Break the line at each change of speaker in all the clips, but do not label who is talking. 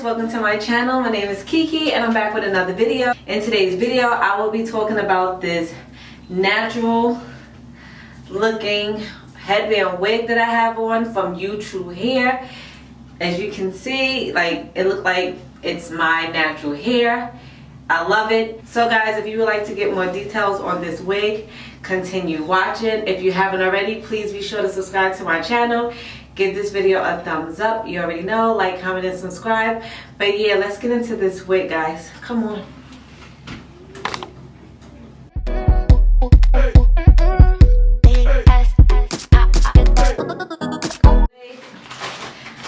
welcome to my channel. My name is Kiki and I'm back with another video. In today's video I will be talking about this natural looking headband wig that I have on from UTRUE hair. As you can see, like, it looked like it's my natural hair. I love it. So guys, if you would like to get more details on this wig, continue watching. If you haven't already, please be sure to subscribe to my channel. Give this video a thumbs up. You already know, like, comment, and subscribe. But yeah, let's get into this wig, guys. Come on.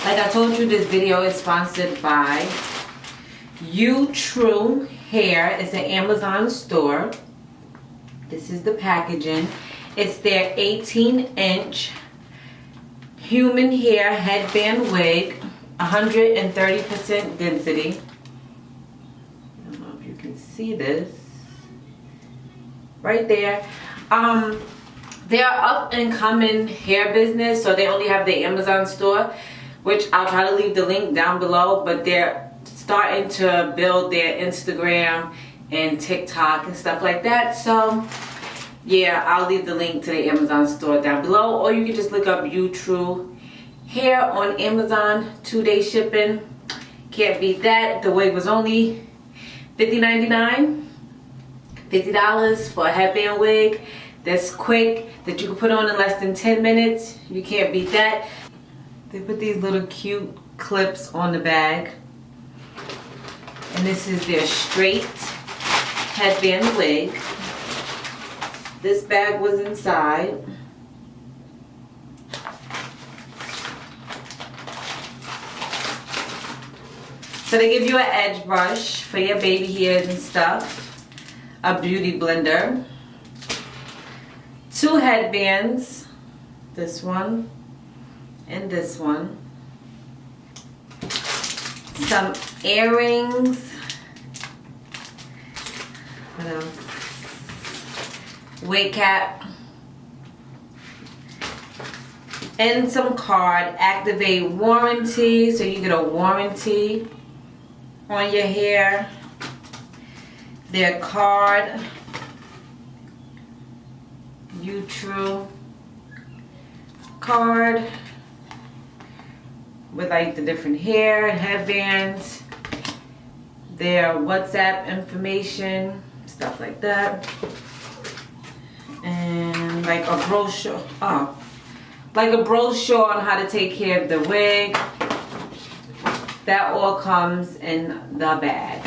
Like I told you, this video is sponsored by UTRUE hair. It's an Amazon store. This is the packaging. It's their 18-inch human hair headband wig, 130% density. I don't know if you can see this right there. They're up and coming hair business, so they only have the Amazon store, which I'll try to leave the link down below, but they're starting to build their Instagram and TikTok and stuff like that. So yeah, I'll leave the link to the Amazon store down below, or you can just look up UTRUE hair on Amazon. 2-day shipping, can't beat that. The wig was only $50.99, $50 for a headband wig that's quick, that you can put on in less than 10 minutes. You can't beat that. They put these little cute clips on the bag, and this is their straight headband wig. This bag was inside. So they give you an edge brush for your baby hairs and stuff, a beauty blender, 2 headbands, this one and this one, some earrings, what else? Wig cap, and some card. Activate warranty, so you get a warranty on your hair. Their card, UTRUE card with like the different hair and headbands, their WhatsApp information, stuff like that. And like a brochure, like a brochure on how to take care of the wig. That all comes in the bag.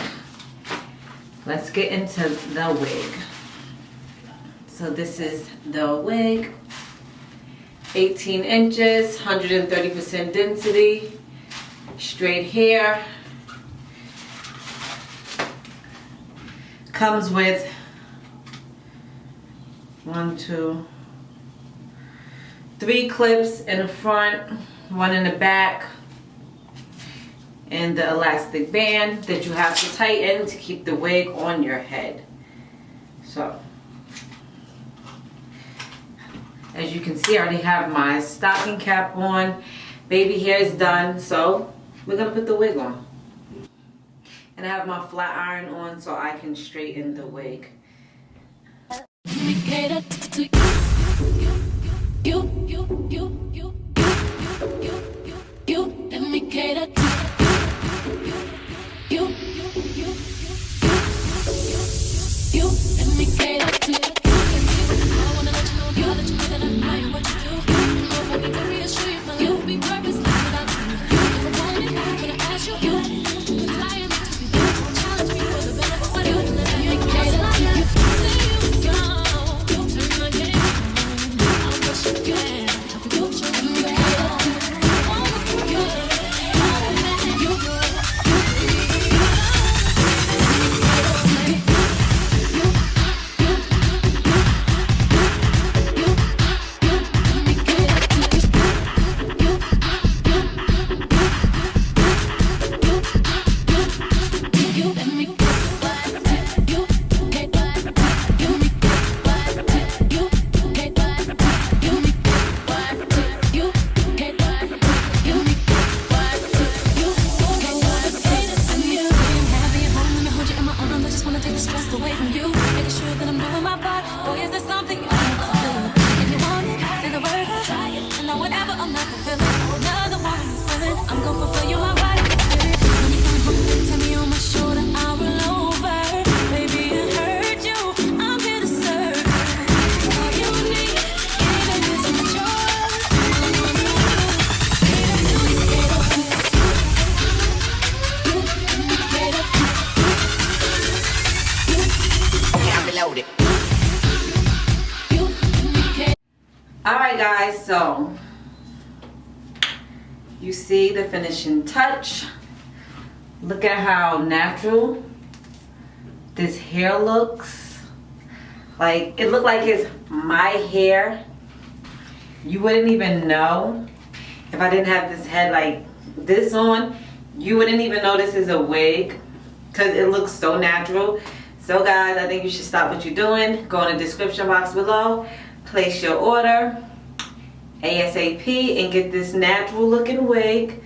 Let's get into the wig. So this is the wig, 18 inches, 130% density, straight hair. Comes with 1, 2, 3 clips in the front, 1 in the back, and the elastic band that you have to tighten to keep the wig on your head. So as you can see, I already have my stocking cap on. Baby hair is done, so we're gonna put the wig on. And I have my flat iron on so I can straighten the wig. So you see the finishing touch. Look at how natural this hair looks. Like, it looked like it's my hair. You wouldn't even know if I didn't have this head like this on. You wouldn't even know this is a wig because it looks so natural. So guys, I think you should stop what you're doing. Go in the description box below, place your order ASAP and get this natural looking wig.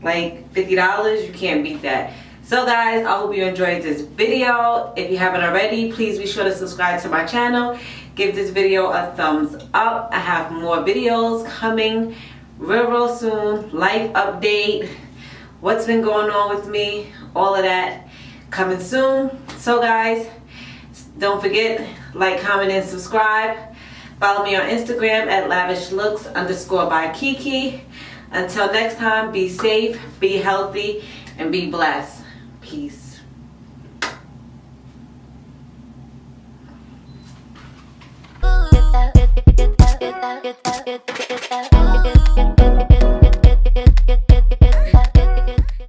Like $50, you can't beat that. So guys, I hope you enjoyed this video. If you haven't already, please be sure to subscribe to my channel. Give this video a thumbs up. I have more videos coming real soon. Life update, what's been going on with me, all of that coming soon. So guys, don't forget, like, comment, and subscribe. Follow me on Instagram at lavishlooks_by Kiki. Until next time, be safe, be healthy, and be blessed. Peace.